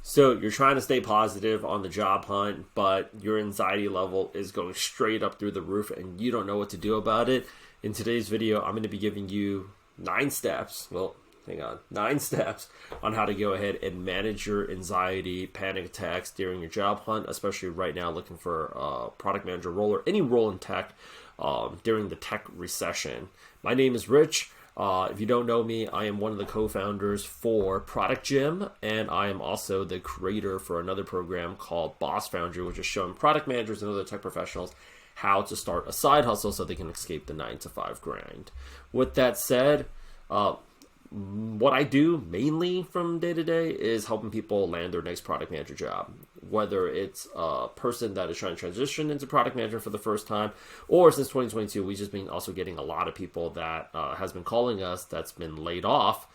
So you're trying to stay positive on the job hunt, but your anxiety level is going straight up through the roof and you don't know what to do about it. In today's video, I'm going to be giving you 9 steps. Well, hang on, 9 steps on how to go ahead and manage your anxiety, panic attacks during your job hunt, especially right now looking for a product manager role or any role in tech during the tech recession. My name is Rich. If you don't know me, I am one of the co-founders for Product Gym, and I am also the creator for another program called Boss Foundry, which is showing product managers and other tech professionals how to start a side hustle so they can escape the 9-to-5 grind. With that said, what I do mainly from day to day is helping people land their next product manager job, whether it's a person that is trying to transition into product manager for the first time, or since 2022, we've just been also getting a lot of people that has been calling us that's been laid off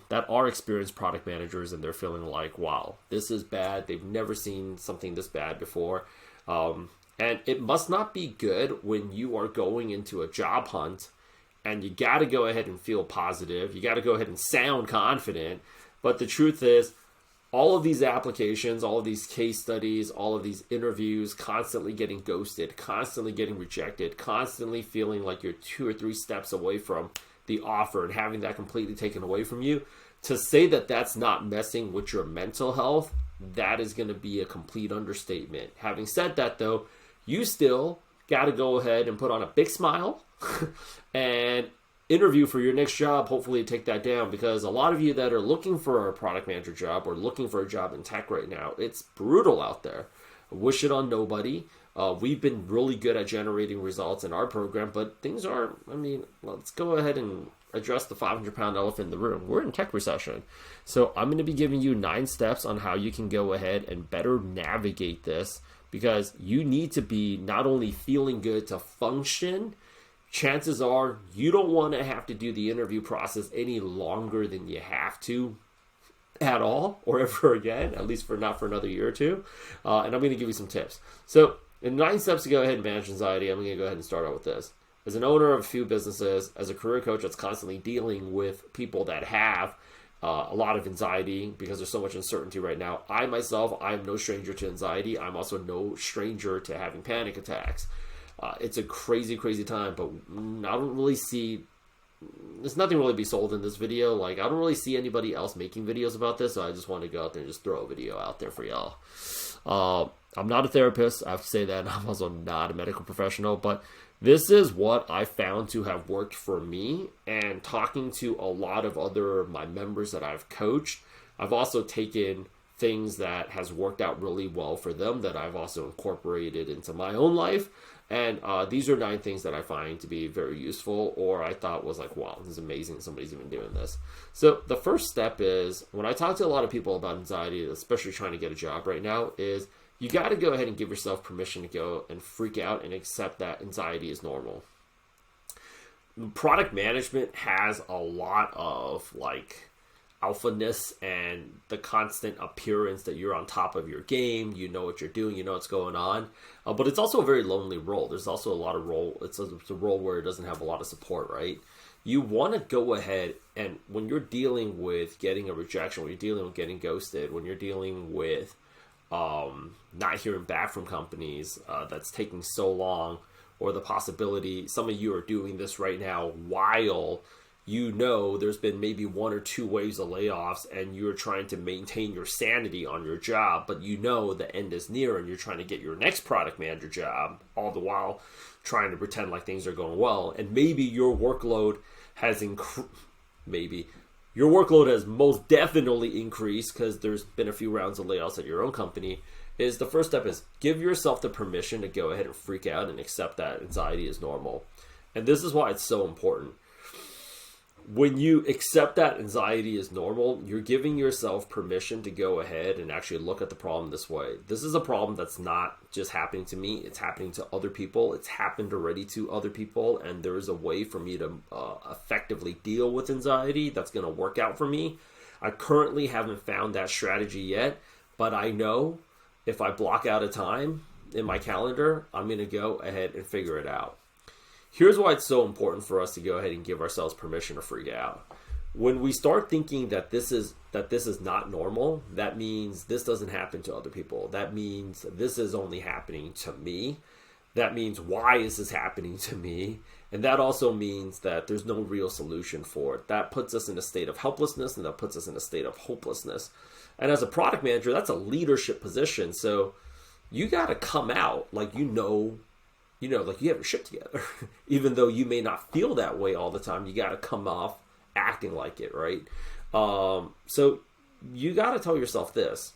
that are experienced product managers, and they're feeling like, wow, this is bad. They've never seen something this bad before. And it must not be good when you are going into a job hunt and you got to go ahead and feel positive. You got to go ahead and sound confident. But the truth is, all of these applications, all of these case studies, all of these interviews, constantly getting ghosted, constantly getting rejected, constantly feeling like you're 2 or 3 steps away from the offer and having that completely taken away from you. To say that that's not messing with your mental health, that is going to be a complete understatement. Having said that, though, you still got to go ahead and put on a big smile and interview for your next job. Hopefully take that down, because a lot of you that are looking for a product manager job or looking for a job in tech right now, it's brutal out there. Wish it on nobody. We've been really good at generating results in our program, but things are, let's go ahead and address the 500-pound elephant in the room. We're in tech recession. So I'm going to be giving you 9 steps on how you can go ahead and better navigate this, because you need to be not only feeling good to function. Chances are you don't want to have to do the interview process any longer than you have to at all, or ever again, at least not for another year or two. And I'm going to give you some tips. So in 9 steps to go ahead and manage anxiety, I'm going to go ahead and start out with this. As an owner of a few businesses, as a career coach that's constantly dealing with people that have a lot of anxiety because there's so much uncertainty right now. I myself, I'm no stranger to anxiety. I'm also no stranger to having panic attacks. It's a crazy, crazy time, but I don't really see, there's nothing really to be sold in this video. Like, I don't really see anybody else making videos about this, so I just want to go out there and just throw a video out there for y'all. I'm not a therapist. I have to say that. I'm also not a medical professional, but this is what I found to have worked for me. And talking to a lot of my members that I've coached, I've also taken things that has worked out really well for them that I've also incorporated into my own life. And these are 9 things that I find to be very useful, or I thought was like, wow, this is amazing. Somebody's even doing this. So the first step is, when I talk to a lot of people about anxiety, especially trying to get a job right now, is you got to go ahead and give yourself permission to go and freak out and accept that anxiety is normal. Product management has a lot of alphaness and the constant appearance that you're on top of your game. You know what you're doing, you know what's going on, but it's also a very lonely role. There's also a lot of role. It's a role where it doesn't have a lot of support, right? You want to go ahead and, when you're dealing with getting a rejection, when you're dealing with getting ghosted, when you're dealing with not hearing back from companies, that's taking so long, or the possibility some of you are doing this right now while you know there's been maybe 1 or 2 waves of layoffs and you're trying to maintain your sanity on your job, but you know the end is near and you're trying to get your next product manager job, all the while trying to pretend like things are going well. And maybe your workload has your workload has most definitely increased because there's been a few rounds of layoffs at your own company. Is the first step is give yourself the permission to go ahead and freak out and accept that anxiety is normal. And this is why it's so important. When you accept that anxiety is normal, you're giving yourself permission to go ahead and actually look at the problem this way. This is a problem that's not just happening to me. It's happening to other people. It's happened already to other people. And there is a way for me to effectively deal with anxiety that's going to work out for me. I currently haven't found that strategy yet, but I know if I block out a time in my calendar, I'm going to go ahead and figure it out. Here's why it's so important for us to go ahead and give ourselves permission to freak out. when we start thinking that this is not normal, that means this doesn't happen to other people. That means this is only happening to me. That means, why is this happening to me? And that also means that there's no real solution for it. That puts us in a state of helplessness, and that puts us in a state of hopelessness. And as a product manager, that's a leadership position. So you got to come out like like you have your shit together. Even though you may not feel that way all the time, you got to come off acting like it, right? So you got to tell yourself this.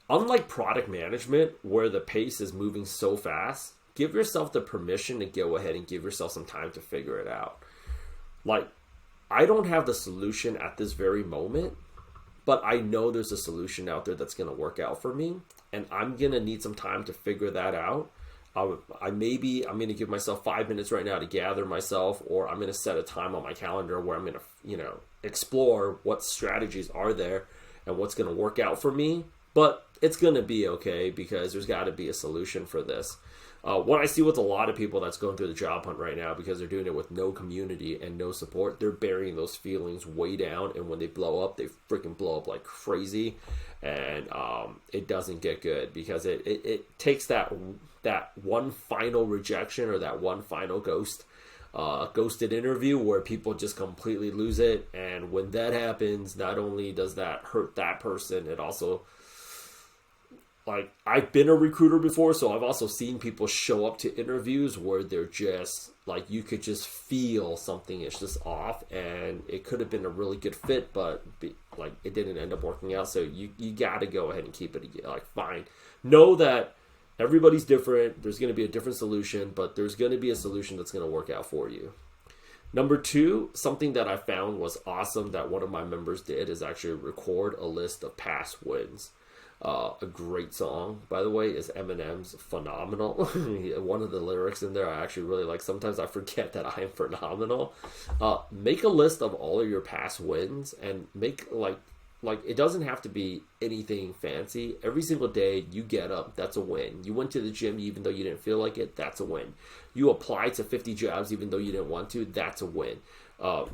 Unlike product management, where the pace is moving so fast, give yourself the permission to go ahead and give yourself some time to figure it out. Like, I don't have the solution at this very moment, but I know there's a solution out there that's going to work out for me, and I'm going to need some time to figure that out. I'm going to give myself 5 minutes right now to gather myself, or I'm going to set a time on my calendar where I'm going to, explore what strategies are there and what's going to work out for me. But it's going to be okay, because there's got to be a solution for this. What I see with a lot of people that's going through the job hunt right now, because they're doing it with no community and no support, they're burying those feelings way down. And when they blow up, they freaking blow up like crazy. And it doesn't get good, because it takes that one final rejection, or that one final ghosted interview, where people just completely lose it. And when that happens, not only does that hurt that person, it also, like, I've been a recruiter before, so I've also seen people show up to interviews where they're just like, you could just feel something is just off, and it could have been a really good fit, but it didn't end up working out. So you got to go ahead and keep it fine. Know that everybody's different. There's going to be a different solution, but there's going to be a solution that's going to work out for you. Number 2, something that I found was awesome that one of my members did, is actually record a list of past wins. A great song, by the way, is Eminem's Phenomenal. One of the lyrics in there I actually really like. Sometimes I forget that I am phenomenal. Make a list of all of your past wins, and make like it doesn't have to be anything fancy. Every single day you get up, that's a win. You went to the gym even though you didn't feel like it, that's a win. You applied to 50 jobs even though you didn't want to, that's a win.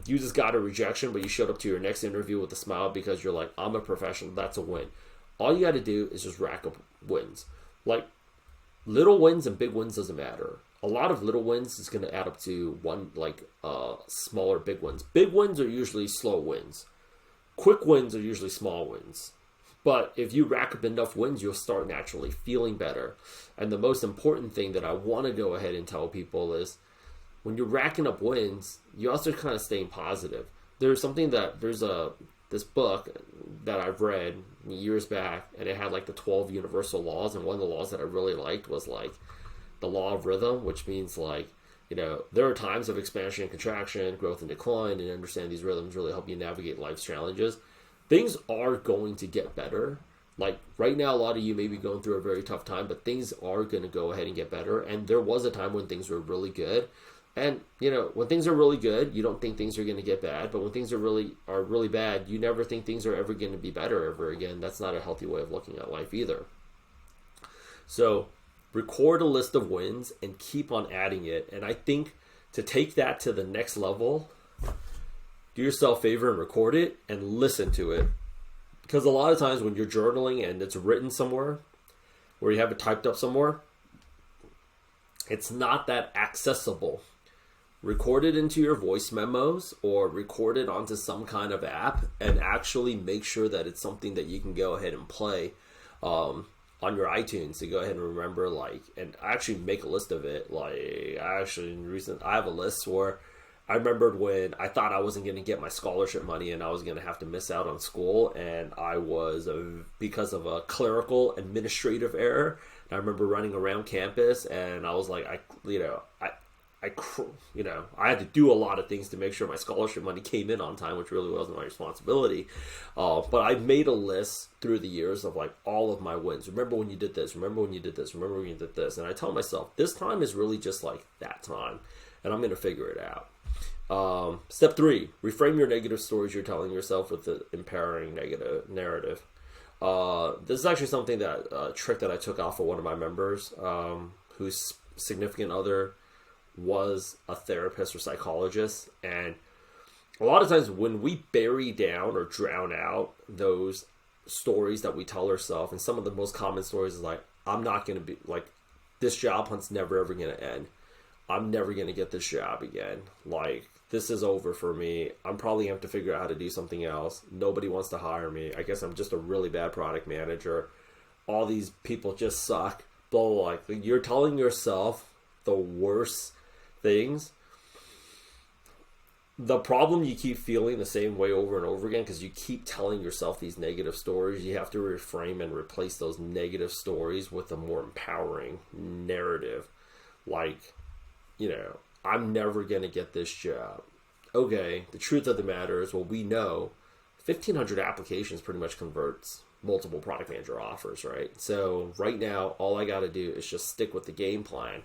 You just got a rejection, but you showed up to your next interview with a smile because you're like, I'm a professional, that's a win. All you got to do is just rack up wins. Like, little wins and big wins doesn't matter. A lot of little wins is going to add up to one, smaller big wins. Big wins are usually slow wins. Quick wins are usually small wins. But if you rack up enough wins, you'll start naturally feeling better. And the most important thing that I want to go ahead and tell people is, when you're racking up wins, you also kind of staying positive. There's this book that I've read years back, and it had the 12 universal laws, and one of the laws that I really liked was the law of rhythm, which means there are times of expansion and contraction, growth and decline, and understand these rhythms really help you navigate life's challenges. Things are going to get better. Like right now, a lot of you may be going through a very tough time, but things are going to go ahead and get better. And there was a time when things were really good. And, when things are really good, you don't think things are going to get bad. But when things are really bad, you never think things are ever going to be better ever again. That's not a healthy way of looking at life either. So record a list of wins and keep on adding it. And I think to take that to the next level, do yourself a favor and record it and listen to it. Because a lot of times when you're journaling and it's written somewhere, or you have it typed up somewhere, it's not that accessible. Record it into your voice memos, or record it onto some kind of app, and actually make sure that it's something that you can go ahead and play on your iTunes to go ahead and remember, and actually make a list of it. I have a list where I remembered when I thought I wasn't going to get my scholarship money and I was going to have to miss out on school, and I was because of a clerical administrative error. And I remember running around campus, and I was like, I had to do a lot of things to make sure my scholarship money came in on time, which really wasn't my responsibility. But I made a list through the years of all of my wins. Remember when you did this? Remember when you did this? Remember when you did this? And I tell myself, this time is really just like that time, and I'm going to figure it out. Step 3, reframe your negative stories you're telling yourself with the empowering negative narrative. This is actually something a trick that I took off of one of my members, whose significant other was a therapist or psychologist, and a lot of times when we bury down or drown out those stories that we tell ourselves, and some of the most common stories is like, I'm not going to be like, this job hunt's never ever going to end. I'm never going to get this job again. Like, this is over for me. I'm probably going to have to figure out how to do something else. Nobody wants to hire me. I guess I'm just a really bad product manager. All these people just suck. Blah, blah, blah. Like, you're telling yourself the worst things. The problem, you keep feeling the same way over and over again because you keep telling yourself these negative stories. You have to reframe and replace those negative stories with a more empowering narrative. Like, you know, I'm never going to get this job. Okay, the truth of the matter is, well, we know 1,500 applications pretty much converts multiple product manager offers, right? So right now, all I got to do is just stick with the game plan.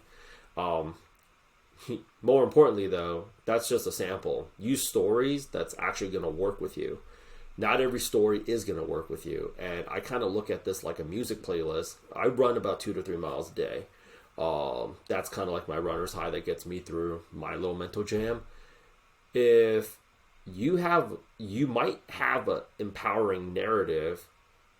More importantly, though, that's just a sample. Use stories that's actually going to work with you. Not every story is going to work with you. And I kind of look at this like a music playlist. I run about 2 to 3 miles a day. That's kind of like my runner's high that gets me through my little mental jam. If you might have an empowering narrative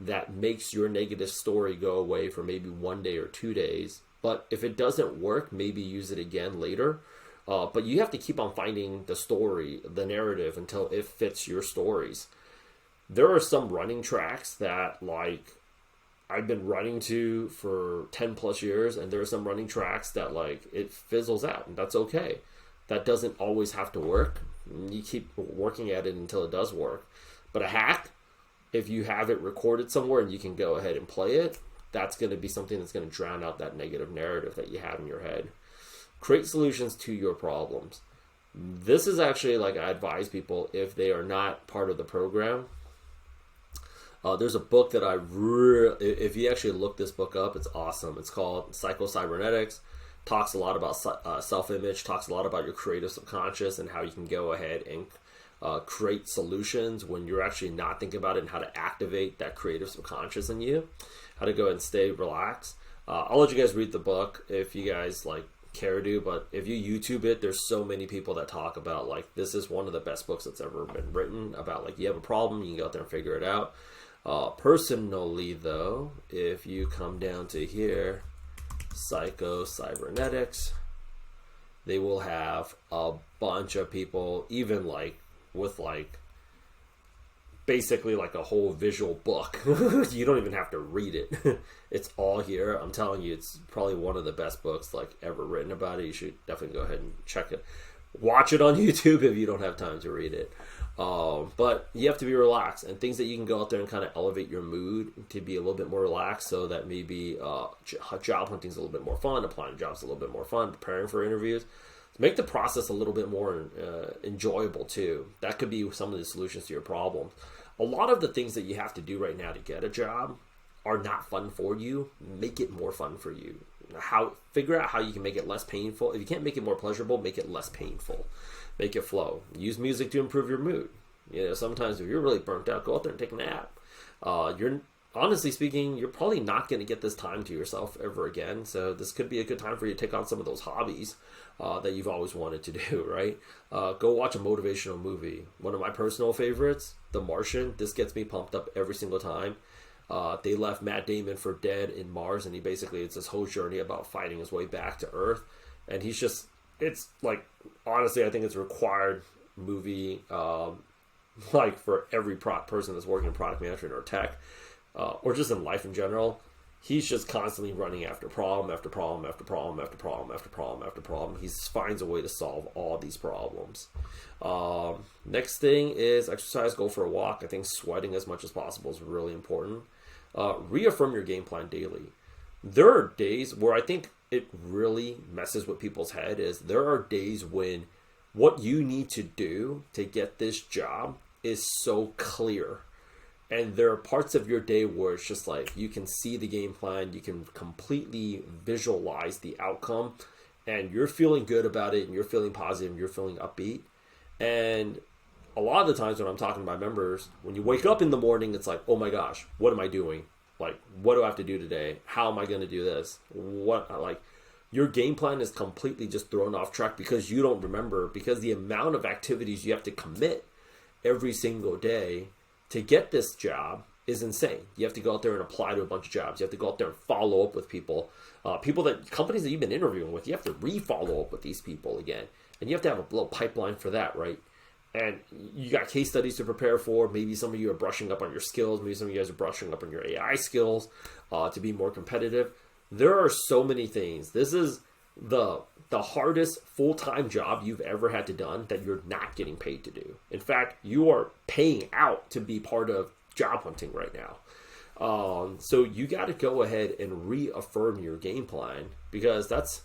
that makes your negative story go away for maybe 1 day or 2 days. But if it doesn't work, maybe use it again later. But you have to keep on finding the story, the narrative, until it fits your stories. There are some running tracks that, like, I've been running to for 10 plus years, and there are some running tracks that, like, it fizzles out, and that's okay. That doesn't always have to work. You keep working at it until it does work. But a hack, if you have it recorded somewhere and you can go ahead and play it, that's going to be something that's going to drown out that negative narrative that you have in your head. Create solutions to your problems. This is actually, like, I advise people if they are not part of the program. There's a book that if you actually look this book up, it's awesome. It's called Psycho-Cybernetics. Talks a lot about self-image, talks a lot about your creative subconscious and how you can go ahead and create solutions when you're actually not thinking about it, and how to activate that creative subconscious in you, how to go and stay relaxed. I'll let you guys read the book if you guys like care to, but if you YouTube it, there's so many people that talk about, like, this is one of the best books that's ever been written about, like, you have a problem, you can go out there and figure it out. Personally, though, if you come down to here, Psycho-Cybernetics, they will have a bunch of people, even like with like basically like a whole visual book. You don't even have to read it. It's all here. I'm telling you, it's probably one of the best books like ever written about it. You should definitely go ahead and check it. Watch it on YouTube if you don't have time to read it. But you have to be relaxed, and things that you can go out there and kind of elevate your mood to be a little bit more relaxed, so that maybe job hunting is a little bit more fun, applying jobs a little bit more fun, preparing for interviews. Make the process a little bit more enjoyable too. That could be some of the solutions to your problems. A lot of the things that you have to do right now to get a job are not fun for you. Make it more fun for you. Figure out how you can make it less painful. If you can't make it more pleasurable, make it less painful. Make it flow. Use music to improve your mood. You know, sometimes if you're really burnt out, go out there and take a nap. Honestly speaking, you're probably not going to get this time to yourself ever again. So this could be a good time for you to take on some of those hobbies that you've always wanted to do, right? Go watch a motivational movie. One of my personal favorites, The Martian. This gets me pumped up every single time. They left Matt Damon for dead in Mars, and it's this whole journey about fighting his way back to Earth. And it's like, honestly, I think it's a required movie, like for every person that's working in product management or tech, or just in life in general. He's just constantly running after problem after problem after problem after problem after problem after problem. He finds a way to solve all these problems. Next thing is exercise. Go for a walk. I think sweating as much as possible is really important. Reaffirm your game plan daily. There are days where I think it really messes with people's head. There are days when what you need to do to get this job is so clear. And there are parts of your day where it's just like you can see the game plan, you can completely visualize the outcome, and you're feeling good about it, and you're feeling positive, and you're feeling upbeat. And a lot of the times when I'm talking to my members, when you wake up in the morning, it's like, oh my gosh, what am I doing? Like, what do I have to do today? How am I going to do this? your game plan is completely just thrown off track because you don't remember, because the amount of activities you have to commit every single day to get this job is insane. You have to go out there and apply to a bunch of jobs. You have to go out there and follow up with people. Companies that you've been interviewing with, you have to re-follow up with these people again. And you have to have a little pipeline for that, right? And you got case studies to prepare for. Maybe some of you are brushing up on your skills. Maybe some of you guys are brushing up on your AI skills to be more competitive. There are so many things. This is the hardest full-time job you've ever had to done that you're not getting paid to do. In fact, you are paying out to be part of job hunting right now. So you got to go ahead and reaffirm your game plan, because that's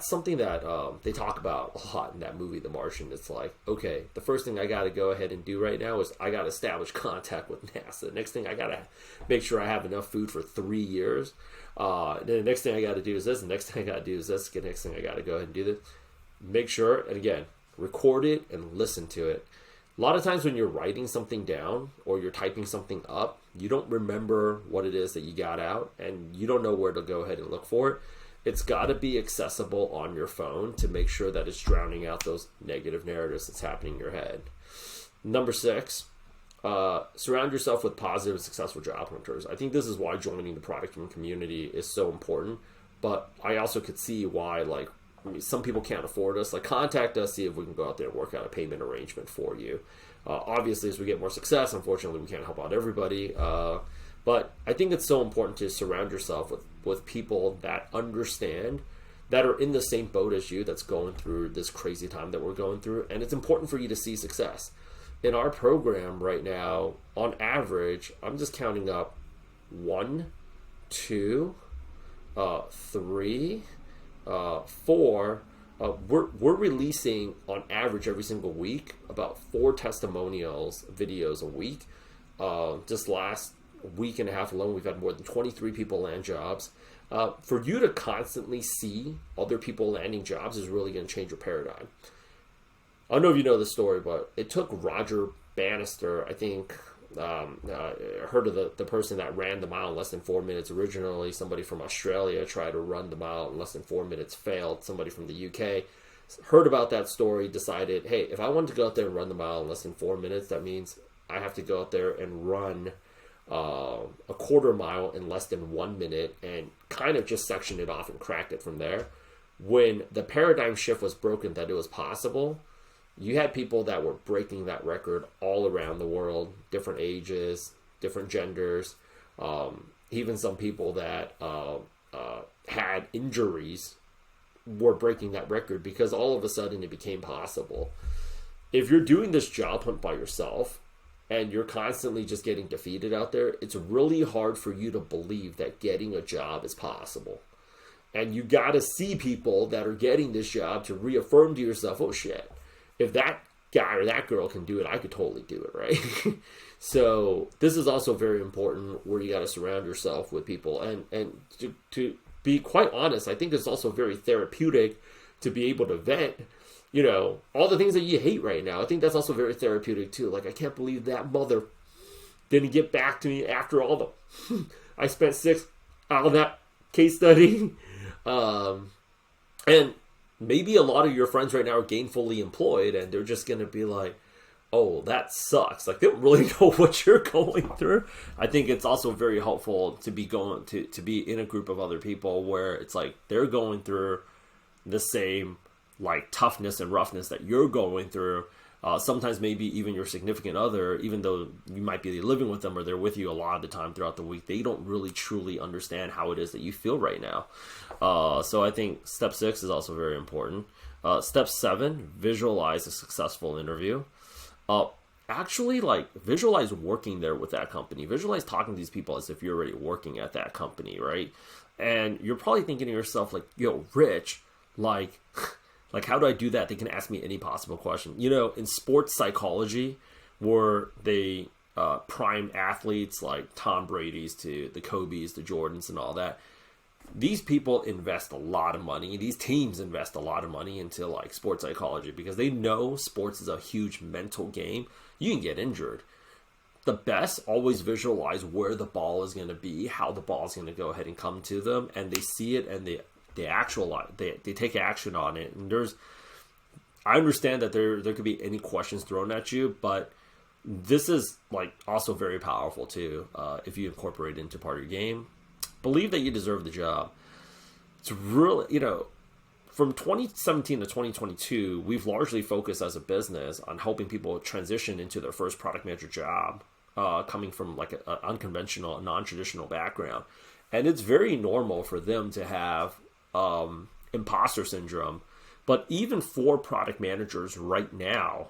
something that they talk about a lot in that movie, The Martian. It's like, okay, the first thing I got to go ahead and do right now is I got to establish contact with NASA. The next thing I got to make sure I have enough food for 3 years. Then the next thing I got to do is this. The next thing I got to do is this. The next thing I got to go ahead and do this. Make sure, and again, record it and listen to it. A lot of times when you're writing something down or you're typing something up, you don't remember what it is that you got out, and you don't know where to go ahead and look for it. It's got to be accessible on your phone to make sure that it's drowning out those negative narratives that's happening in your head. Number 6, surround yourself with positive and successful job hunters. I think this is why joining the product community is so important, but I also could see why, some people can't afford us. Contact us, see if we can go out there and work out a payment arrangement for you. Obviously, as we get more success, unfortunately, we can't help out everybody. But I think it's so important to surround yourself with people that understand, that are in the same boat as you, that's going through this crazy time that we're going through. And it's important for you to see success. In our program right now, on average, I'm just counting up 1, 2, 3, 4. We're releasing on average every single week about 4 testimonials videos a week. Just last week and a half alone, we've had more than 23 people land jobs. For you to constantly see other people landing jobs is really going to change your paradigm. I don't know if you know the story, but it took Roger Bannister, I think, heard of the person that ran the mile in less than 4 minutes. Originally, somebody from Australia tried to run the mile in less than 4 minutes, failed. Somebody from the UK heard about that story, decided, hey, if I wanted to go out there and run the mile in less than 4 minutes, that means I have to go out there and run a quarter mile in less than 1 minute, and kind of just sectioned it off and cracked it from there. When the paradigm shift was broken that it was possible, you had people that were breaking that record all around the world, different ages, different genders, even some people that had injuries were breaking that record because all of a sudden it became possible. If you're doing this job hunt by yourself and you're constantly just getting defeated out there, it's really hard for you to believe that getting a job is possible. And you got to see people that are getting this job to reaffirm to yourself, oh shit, if that guy or that girl can do it, I could totally do it, right? So this is also very important, where you got to surround yourself with people. And to be quite honest, I think it's also very therapeutic to be able to vent, all the things that you hate right now. I think that's also very therapeutic too. I can't believe that mother didn't get back to me after all the I spent 6 out of that case study. And maybe a lot of your friends right now are gainfully employed, and they're just going to be like, oh, that sucks. They don't really know what you're going through. I think it's also very helpful to be to be in a group of other people where it's they're going through the same toughness and roughness that you're going through. Sometimes maybe even your significant other, even though you might be living with them or they're with you a lot of the time throughout the week, they don't really truly understand how it is that you feel right now. So I think step 6 is also very important. Step 7, visualize a successful interview. Actually, visualize working there with that company. Visualize talking to these people as if you're already working at that company, right? And you're probably thinking to yourself, yo, Rich, how do I do that? They can ask me any possible question. In sports psychology, where they prime athletes like Tom Brady's to the Kobe's, the Jordans and all that, these people invest a lot of money. These teams invest a lot of money into sports psychology because they know sports is a huge mental game. You can get injured. The best always visualize where the ball is going to be, how the ball is going to go ahead and come to them, and they see it and they they take action on it. And I understand that there could be any questions thrown at you, but this is like also very powerful too. If you incorporate it into part of your game, believe that you deserve the job. It's really, from 2017 to 2022, we've largely focused as a business on helping people transition into their first product manager job, coming from like an unconventional, non-traditional background. And it's very normal for them to have imposter syndrome. But even for product managers right now,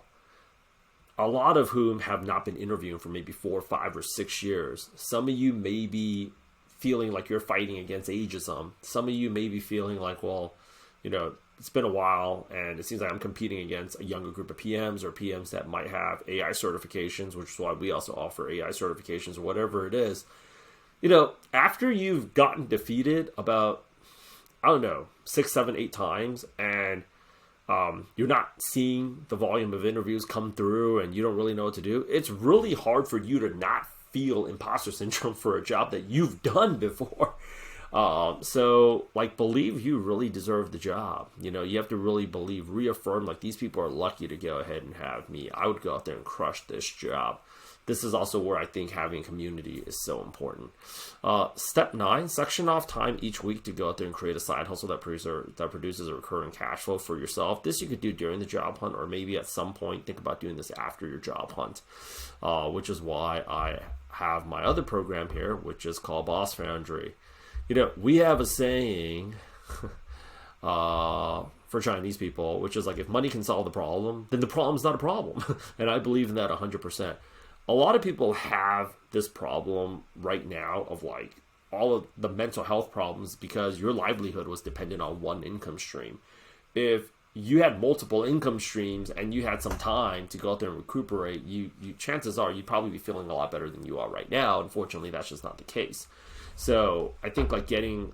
a lot of whom have not been interviewing for maybe 4, 5, or 6 years, some of you may be feeling like you're fighting against ageism. Some of you may be feeling like, well, it's been a while and it seems like I'm competing against a younger group of PMs or PMs that might have AI certifications, which is why we also offer AI certifications or whatever it is. After you've gotten defeated about, 6, 7, 8 times, and you're not seeing the volume of interviews come through and you don't really know what to do, it's really hard for you to not feel imposter syndrome for a job that you've done before. So believe you really deserve the job. You have to really reaffirm, like, these people are lucky to go ahead and have me. I would go out there and crush this job. This is also where I think having community is so important. Step 9, section off time each week to go out there and create a side hustle that produces a recurring cash flow for yourself. This you could do during the job hunt, or maybe at some point think about doing this after your job hunt, which is why I have my other program here, which is called Boss Foundry. We have a saying for Chinese people, which is like, if money can solve the problem, then the problem's not a problem. And I believe in that 100%. A lot of people have this problem right now of like all of the mental health problems because your livelihood was dependent on one income stream. If you had multiple income streams and you had some time to go out there and recuperate, you chances are you'd probably be feeling a lot better than you are right now. Unfortunately, that's just not the case. So I think like getting,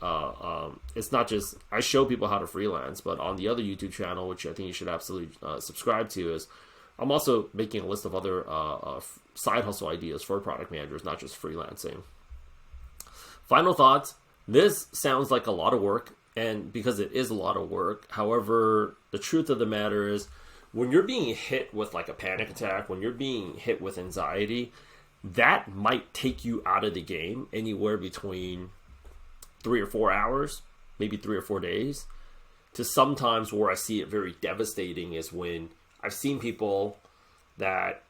it's not just, I show people how to freelance, but on the other YouTube channel, which I think you should absolutely subscribe to, is I'm also making a list of other side hustle ideas for product managers, not just freelancing. Final thoughts. This sounds like a lot of work, and because it is a lot of work. However, the truth of the matter is, when you're being hit with like a panic attack, when you're being hit with anxiety, that might take you out of the game anywhere between 3 or 4 hours, maybe 3 or 4 days, to sometimes where I see it very devastating is when I've seen people that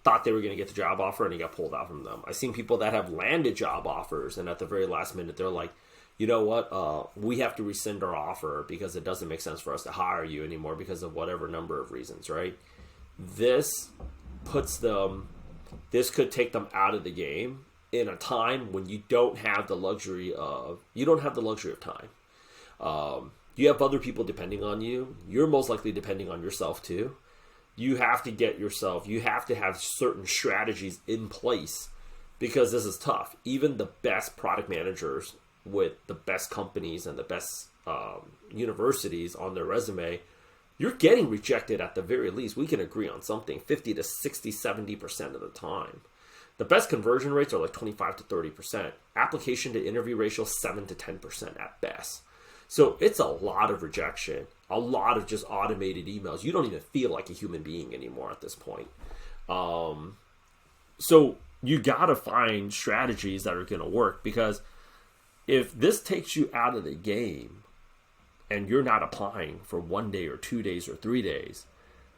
thought they were going to get the job offer and it got pulled out from them. I've seen people that have landed job offers and at the very last minute they're like, you know what, we have to rescind our offer because it doesn't make sense for us to hire you anymore because of whatever number of reasons, right? This could take them out of the game in a time when you don't have the luxury of time. You have other people depending on you. You're most likely depending on yourself too. You have to have certain strategies in place because this is tough. Even the best product managers with the best companies and the best universities on their resume, you're getting rejected at the very least. We can agree on something 50 to 60, 70% of the time. The best conversion rates are like 25 to 30%. Application to interview ratio 7 to 10% at best. So it's a lot of rejection, a lot of just automated emails. You don't even feel like a human being anymore at this point. So you got to find strategies that are going to work, because if this takes you out of the game and you're not applying for 1 day or 2 days or 3 days,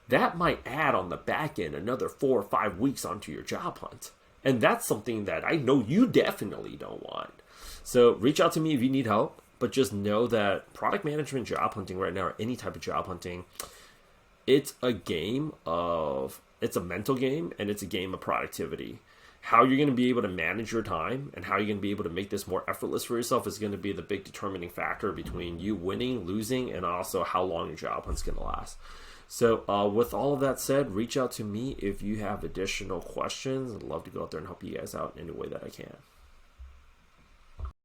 that might add on the back end another 4 or 5 weeks onto your job hunt. And that's something that I know you definitely don't want. So reach out to me if you need help. But just know that product management job hunting right now, or any type of job hunting, it's a mental game, and it's a game of productivity. How you're going to be able to manage your time and how you're going to be able to make this more effortless for yourself is going to be the big determining factor between you winning, losing, and also how long your job hunt's going to last. So with all of that said, reach out to me if you have additional questions. I'd love to go out there and help you guys out in any way that I can.